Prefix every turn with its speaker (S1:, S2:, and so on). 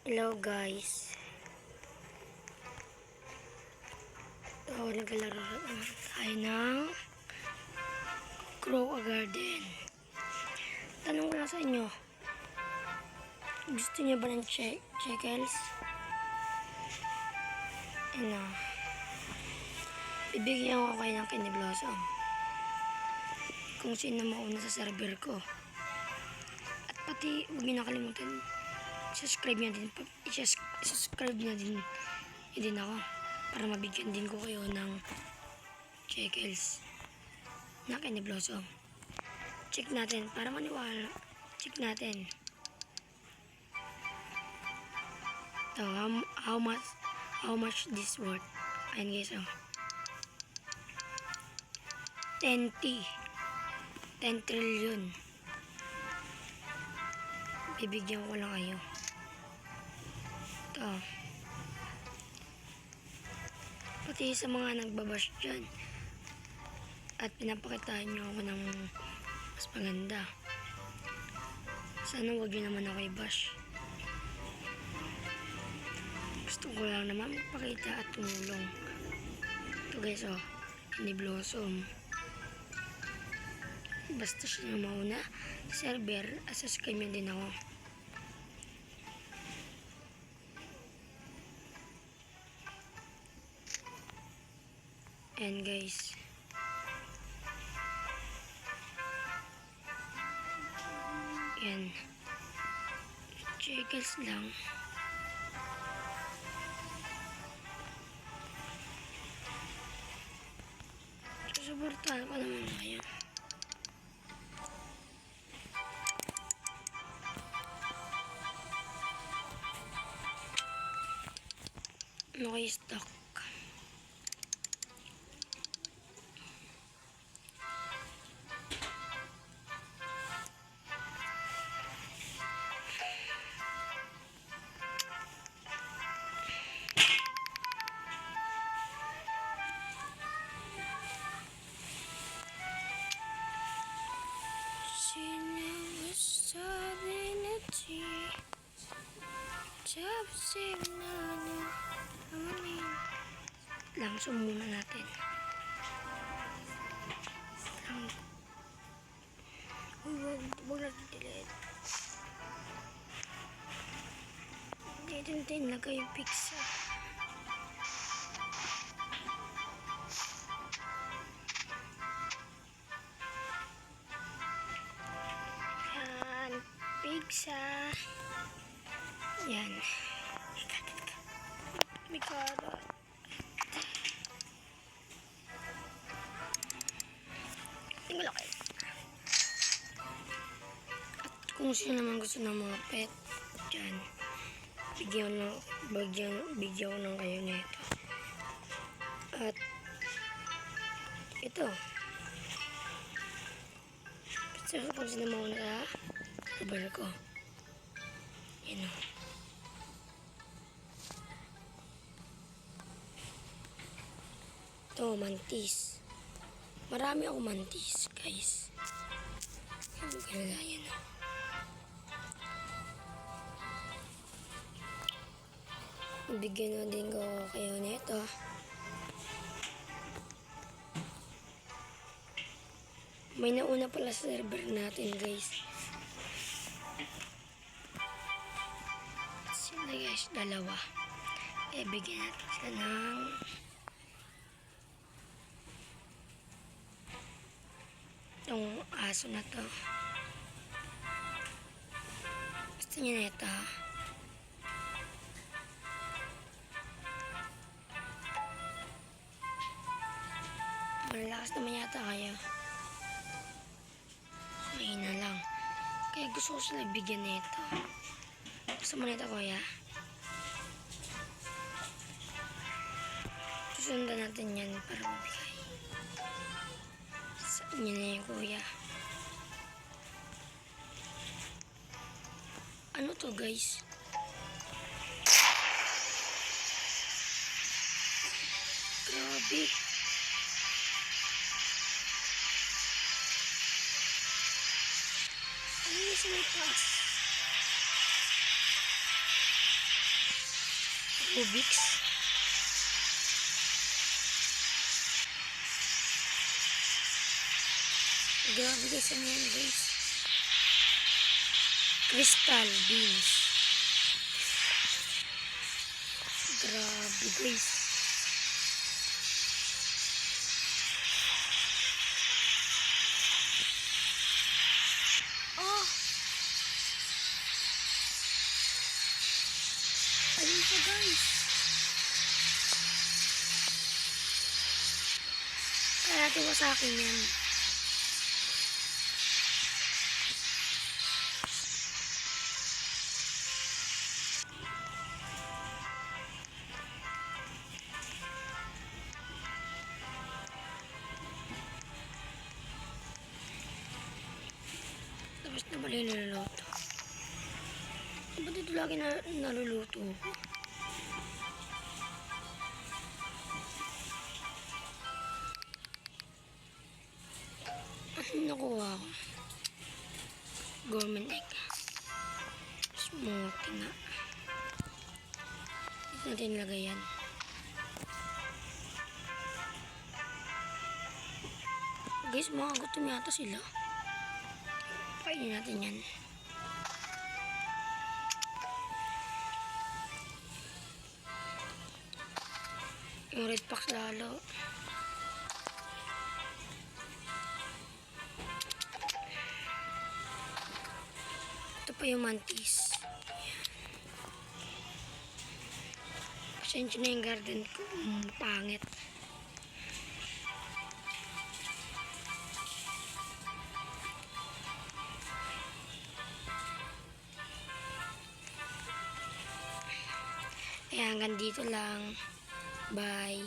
S1: Hello guys. So, naglalaro tayo ng Grow a Garden. Tanong ko lang sa inyo. Gusto niyo ba ng checkles? Ano? Bibigyan ko kayo ng Candy Blossom. Kung sino mauna sa server ko. At pati, huwag niyo nakalimutan. Subscribe niyo din. Subscribe niyo din ako. Para mabigyan din ko kayo ng checkles na Candy Blossom. Check natin para maniwala. Check natin. So, how much this worth? Ayan guys, oh. 10 trillion. Bibigyan ko lang kayo. Ito. Pati sa mga nagbabash dyan at pinapakitaan nyo ako ng mas maganda, sana huwag nyo naman ako i-bash. Gusto ko lang naman magpakita at tumulong. Ito guys, oh, Candy Blossom. Basta siya na mauna sa server, subscribe nyo din ako. And guys, yan, checkers lang. Susuportahan ko naman ngayon. No stock. Langsung muna natin. Huwag natin delete. Dito natin lagay yung pizza. Yan, pizza. Yan. May carrot. Tingnan kayo. At kung sino naman gusto ng mga pet dyan, bigyan lang kayo nito. At ito, so kung sino mauna sa lugar ko, yan o. Ito, mantis. Marami ako mantis, guys. Ang ganda yan. Bigyan na din ko kayo nito. May nauna pala sa server natin, guys. Sila guys, dalawa. Kaya bigyan natin sila ng itong aso na to. Gusto niya na ito. Malakas naman yata kayo. Mahina lang. Kaya gusto ko sila bigyan na ito. Gusto mo na ito, kuya? Susundan natin yan para mabigay. Sa inyo na yan, kuya. Ano to, guys? Grabe. Ano yung sa may taas? Rubik's. Grabe guys, ano yan guys? Crystal beans. Grabe guys. Oh! Ayun pa guys. Kaya tuwa sa akin yan. Tapos na bali niluluto. Ba't ito lagi naluluto ko? Ano nakuha ko? Gourmet egg. Smoothie nga. Dito natin ilagay yan. Guys, mga gutom yata sila. Kainin natin yan. Yung red packs lalo. Ito pa yung mantis. Pasensya na yung garden ko. Pangit. Kaya hanggang dito lang. Bye.